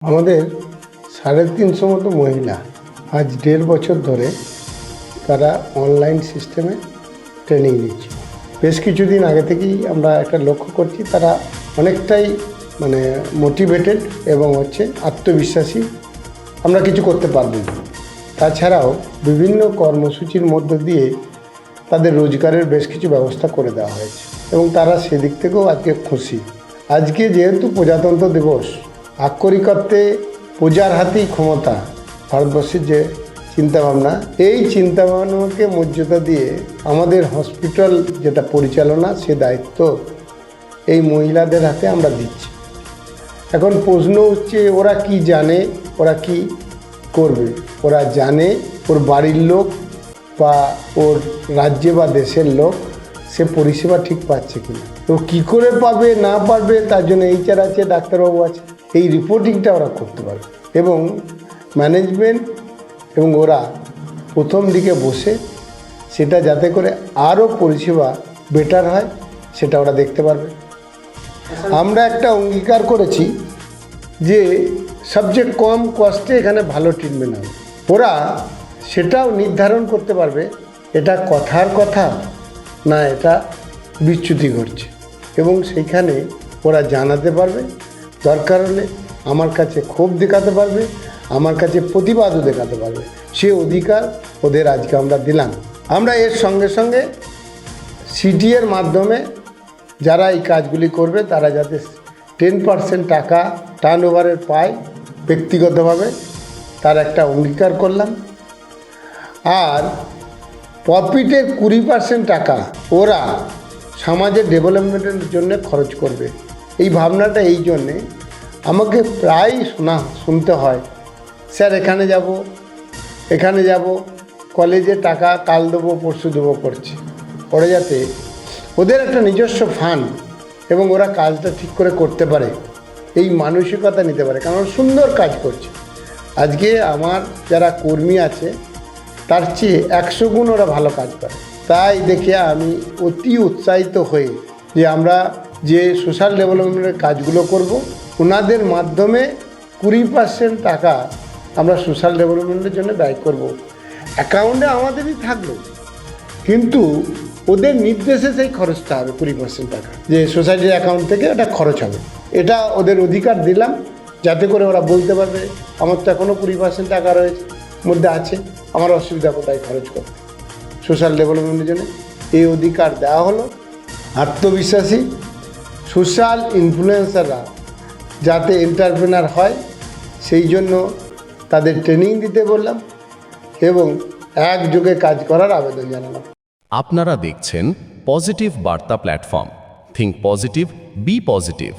আমাদের 350 মতো মহিলা আজ 1.5 বছর ধরে তারা অনলাইন সিস্টেমে ট্রেনিং নিচ্ছে। বেশ কিছুদিন আগে থেকেই আমরা একটা লক্ষ্য করছি তারা অনেকটাই মোটিভেটেড এবং আত্মবিশ্বাসী, আমরা কিছু করতে পারব। তাছাড়াও বিভিন্ন কর্মসূচির মধ্য দিয়ে তাদের রোজগারের বেশ কিছু ব্যবস্থা করে দেওয়া হয়েছে এবং তারা সেদিক থেকেও আজকে খুশি। আজকে যেহেতু প্রজাতন্ত্র দিবস, আক্ষরিক অর্থে প্রজার হাতেই ক্ষমতা, ভারতবর্ষের যে চিন্তাভাবনা, এই চিন্তাভাবনাকে মর্যাদা দিয়ে আমাদের হসপিটাল যেটা পরিচালনা, সে দায়িত্ব এই মহিলাদের হাতে আমরা দিচ্ছি। এখন প্রশ্ন হচ্ছে ওরা কি জানে, ওরা কি করবে? ওরা জানে ওর বাড়ির লোক বা ওর রাজ্যে বা দেশের লোক সে পরিষেবা ঠিক পাচ্ছে কিনা, তো কী করে পাবে না পারবে তার জন্য HR আছে, ডাক্তারবাবু আছে, এই রিপোর্টিংটা ওরা করতে পারবে এবং ম্যানেজমেন্ট এবং ওরা প্রথম দিকে বসে সেটা যাতে করে আরও পরিষেবা বেটার হয় সেটা ওরা দেখতে পারবে। আমরা একটা অঙ্গীকার করেছি যে সবচেয়ে কম কস্টে এখানে ভালো ট্রিটমেন্ট হবে। ওরা সেটাও নির্ধারণ করতে পারবে এটা কথার কথা না এটা বিচ্যুতি ঘটছে, এবং সেইখানে ওরা জানাতে পারবে, দরকার হলে আমার কাছে ক্ষোভ দেখাতে পারবে, আমার কাছে প্রতিবাদও দেখাতে পারবে। সে অধিকার ওদের আজকে আমরা দিলাম। আমরা এর সঙ্গে সঙ্গে CT-এর মাধ্যমে যারা এই কাজগুলি করবে তারা যাতে 10% টাকা টার্নওভারের পায় ব্যক্তিগতভাবে, তার একটা অঙ্গীকার করলাম। আর প্রফিটের 20% টাকা ওরা সমাজের ডেভেলপমেন্টের জন্য খরচ করবে। এই ভাবনাটা এই জন্যে আমাকে প্রায় শুনতে হয়, স্যার এখানে যাব, কলেজে টাকা কাল দেবো পরশু দেবো করছে। ওরা যাতে ওদের একটা নিজস্ব ফান্ড এবং ওরা কাজটা ঠিক করে করতে পারে, এই মানসিকতা নিতে পারে, কারণ সুন্দর কাজ করছে। আজকে আমার যারা কর্মী আছে তার চেয়ে 100 গুণ ওরা ভালো কাজ করে। তাই দেখে আমি অতি উৎসাহিত হয়ে যে আমরা যে সোশ্যাল ডেভেলপমেন্টের কাজগুলো করব, ওনাদের মাধ্যমে 20% টাকা আমরা সোশ্যাল ডেভেলপমেন্টের জন্য ব্যয় করব। অ্যাকাউন্টে আমাদেরই থাকলো, কিন্তু ওদের নির্দেশে সেই খরচটা হবে 20% টাকা, যে সোসাইটির অ্যাকাউন্ট থেকে ওটা খরচ হবে। এটা ওদের অধিকার দিলাম যাতে করে ওরা বলতে পারবে আমার তো এখনও 20% টাকা রয়েছে মধ্যে আছে, আমার অসুবিধা কোথায় খরচ করতে সোশ্যাল ডেভেলপমেন্টের জন্য। এই অধিকার দেওয়া হলো। আত্মবিশ্বাসী সোশ্যাল ইনফ্লুয়েন্সাররা যাতে এন্টারপ্রেনার হয় সেই জন্য তাদের ট্রেনিং দিতে বললাম এবং একযোগে কাজ করার আবেদন জানালাম। আপনারা দেখছেন পজিটিভ বার্তা platform. Think positive, be positive.